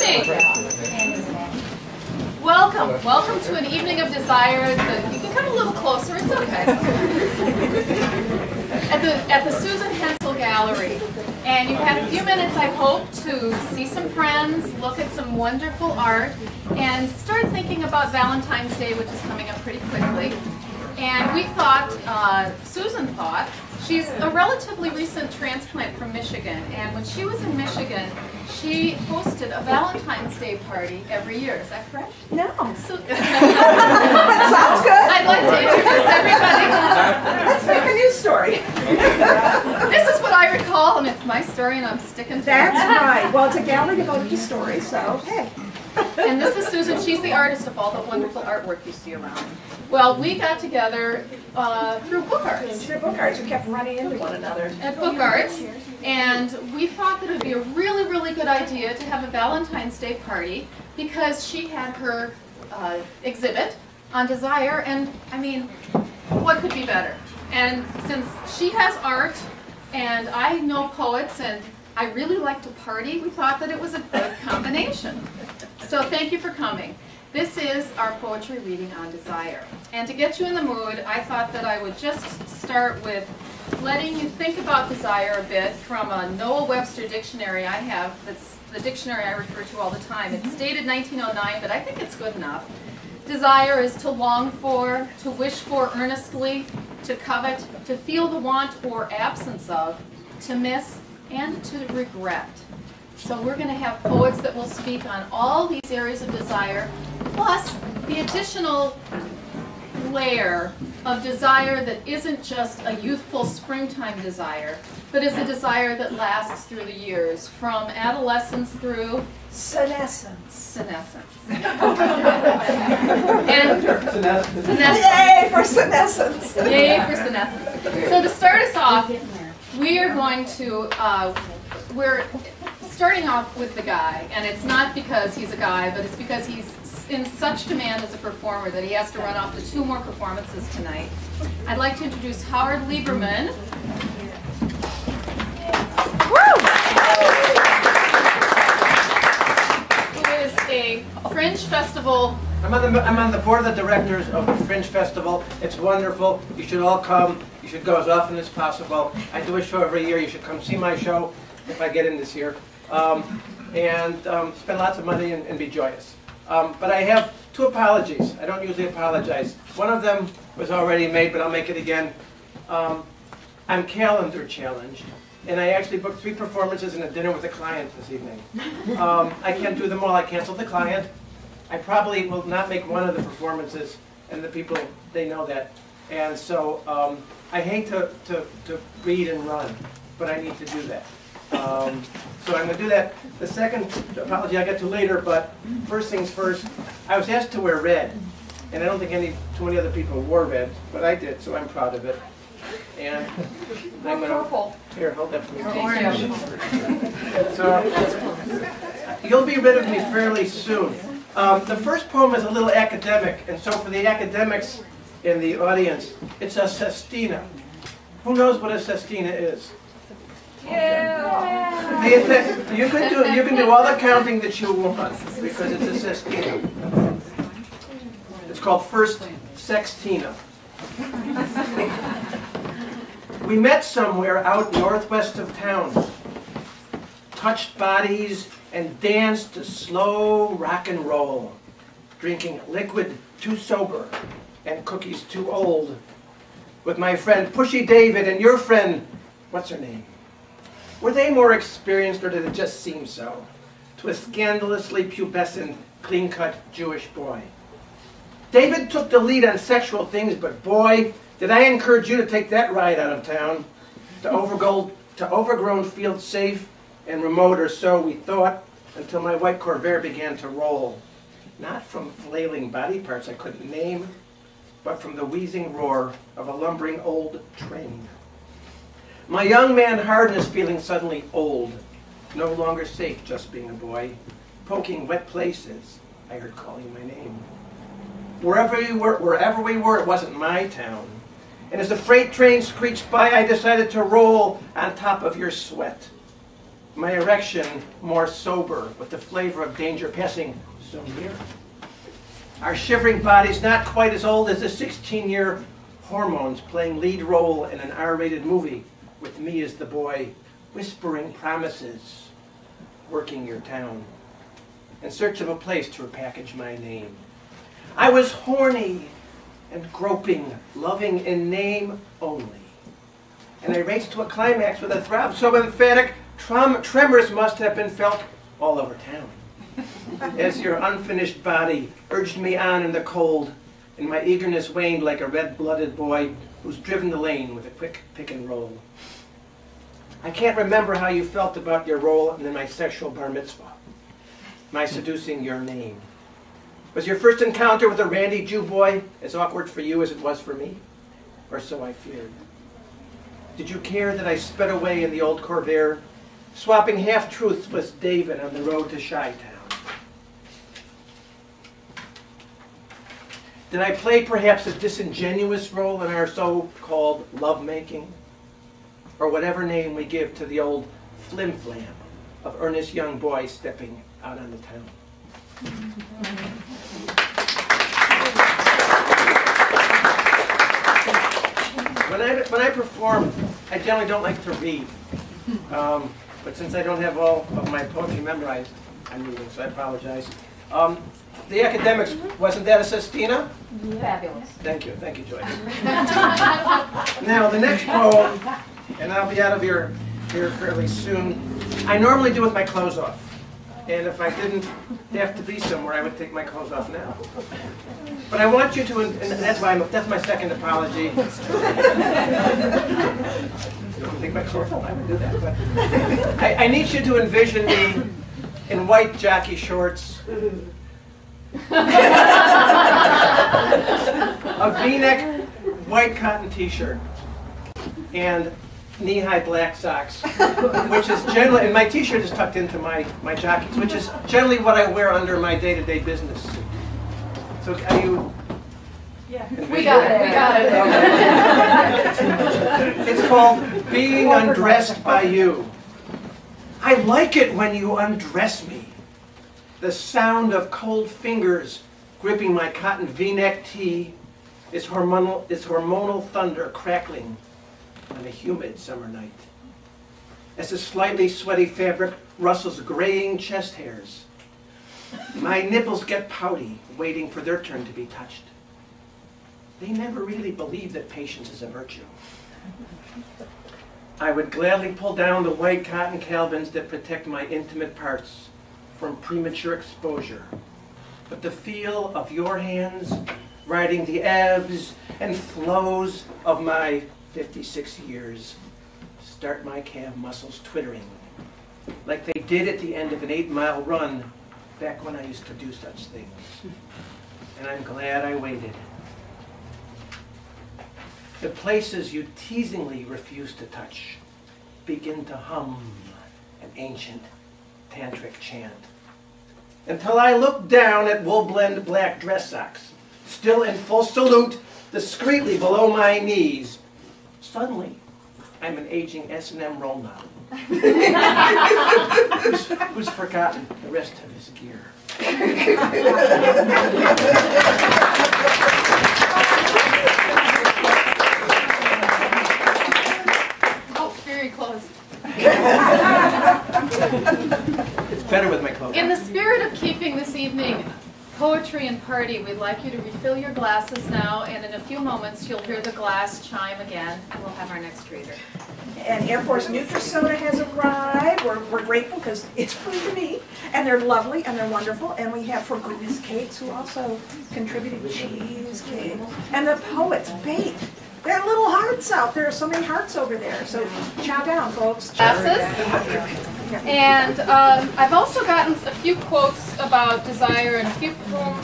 evening. Welcome to an evening of desire. You can come a little closer, it's okay. At the Susan Hensel Gallery. And you've had a few minutes, I hope, to see some friends, look at some wonderful art, and start thinking about Valentine's Day, which is coming up pretty quickly. And we thought, Susan thought, she's a relatively recent transplant from Michigan, and when she was in Michigan, she hosted a Valentine's Day party every year. Is that correct? No. So, That sounds good. I'd like to introduce everybody. Let's make a new story. This is what I recall, and it's my story, and I'm sticking to it. That's right. Well, it's a gallery devoted to stories, so hey. And this is Susan. She's the artist of all the wonderful artwork you see around. Well, we got together through book arts. Through book arts, we kept running into one another. At book arts, and we thought that it would be a really, really good idea to have a Valentine's Day party because she had her exhibit on desire, and I mean, what could be better? And since she has art, and I know poets, and I really like to party, we thought that it was a good combination. So thank you for coming. This is our poetry reading on desire. And to get you in the mood, I thought that I would just start with letting you think about desire a bit from a Noah Webster dictionary I have. That's the dictionary I refer to all the time. It's dated 1909, but I think it's good enough. Desire is to long for, to wish for earnestly, to covet, to feel the want or absence of, to miss, and to regret. So we're going to have poets that will speak on all these areas of desire, plus the additional layer of desire that isn't just a youthful springtime desire, but is a desire that lasts through the years, from adolescence through Senescence. senescence. And Yay for senescence. yay for senescence. So to start us off, we are going to, we're starting off with the guy, and it's not because he's a guy, but it's because he's in such demand as a performer that he has to run off to 2 more performances tonight. I'd like to introduce Howard Lieberman. Who is a Fringe Festival. I'm on the board of the directors of the Fringe Festival. It's wonderful. You should all come. You should go as often as possible. I do a show every year. You should come see my show if I get in this year. Spend lots of money and be joyous. But I have 2 apologies. I don't usually apologize. One of them was already made, but I'll make it again. I'm calendar challenged, and I actually booked 3 performances and a dinner with a client this evening. I can't do them all. I canceled the client. I probably will not make one of the performances, and the people, they know that. And so I hate to read and run, but I need to do that. So I'm going to do that. The second apology I'll get to later, but first things first, I was asked to wear red, and I don't think too many other people wore red, but I did, so I'm proud of it. And I'm going to, here, hold that for me. Orange. So you'll be rid of me fairly soon. The first poem is a little academic, and so for the academics in the audience, it's a sestina. Who knows what a sestina is? Yeah. You can do all the counting that you want because it's a sestina. It's called First Sextina. We met somewhere out northwest of town, touched bodies and danced to slow rock and roll, drinking liquid too sober and cookies too old, with my friend Pushy David and your friend, what's her name? Were they more experienced, or did it just seem so, to a scandalously pubescent, clean-cut Jewish boy? David took the lead on sexual things, but boy, did I encourage you to take that ride out of town, to overgrown fields safe and remote, or so we thought, until my white Corvair began to roll. Not from flailing body parts I couldn't name, but from the wheezing roar of a lumbering old train. My young man hardness feeling suddenly old, no longer safe just being a boy, poking wet places, I heard calling my name. Wherever we were, it wasn't my town. And as the freight train screeched by, I decided to roll on top of your sweat. my erection more sober, with the flavor of danger passing so near. Our shivering bodies not quite as old as the 16-year hormones playing lead role in an R-rated movie with me as the boy, whispering promises, working your town, in search of a place to repackage my name. I was horny and groping, loving in name only. And I raced to a climax with a throb so emphatic, tremors must have been felt all over town. As your unfinished body urged me on in the cold, and my eagerness waned like a red-blooded boy who's driven the lane with a quick pick and roll. I can't remember how you felt about your role in my sexual bar mitzvah, my seducing your name. Was your first encounter with a randy Jew boy as awkward for you as it was for me? Or so I feared. Did you care that I sped away in the old Corvair, swapping half-truths with David on the road to Chi-Town? Did I play perhaps a disingenuous role in our so-called lovemaking? Or whatever name we give to the old flim-flam of earnest young boys stepping out on the town? When I perform, I generally don't like to read. But since I don't have all of my poetry memorized, I'm reading, so I apologize. The academics, wasn't that a sestina? Fabulous. Thank you, Joyce. Now, the next poem, and I'll be out of here fairly soon, I normally do with my clothes off. And if I didn't have to be somewhere, I would take my clothes off now. But I want you to, and that's my second apology. I don't take my clothes off, I would do that. But I need you to envision me in white jockey shorts, a V-neck white cotton t-shirt, and knee-high black socks, which is generally, and my t-shirt is tucked into my jockeys, which is generally what I wear under my day-to-day business. So are you? Yeah. We got it. Okay. It's called Being Undressed by You. I like it when you undress me. The sound of cold fingers gripping my cotton V-neck tee is hormonal thunder crackling on a humid summer night. As the slightly sweaty fabric rustles graying chest hairs, my nipples get pouty, waiting for their turn to be touched. They never really believe that patience is a virtue. I would gladly pull down the white cotton calvins that protect my intimate parts from premature exposure. But the feel of your hands riding the ebbs and flows of my 56 years start my calf muscles twittering, like they did at the end of an 8-mile run back when I used to do such things. And I'm glad I waited. The places you teasingly refuse to touch begin to hum an ancient tantric chant, until I look down at wool-blend black dress socks, still in full salute, discreetly below my knees. Suddenly, I'm an aging S&M role model who's forgotten the rest of his gear. Oh, very close. It's better with my clothes. In the spirit of keeping this evening poetry and party, we'd like you to refill your glasses now, and in a few moments you'll hear the glass chime again, and we'll have our next reader. And Air Force Nutri-Soda has arrived. We're grateful because it's free to me. And they're lovely and they're wonderful. And we have For Goodness Cakes, who also contributed cheesecake. And the Poets Bake. There are little hearts out there. So many hearts over there. So chow down, folks. Glasses. And I've also gotten a few quotes about desire and a few poems.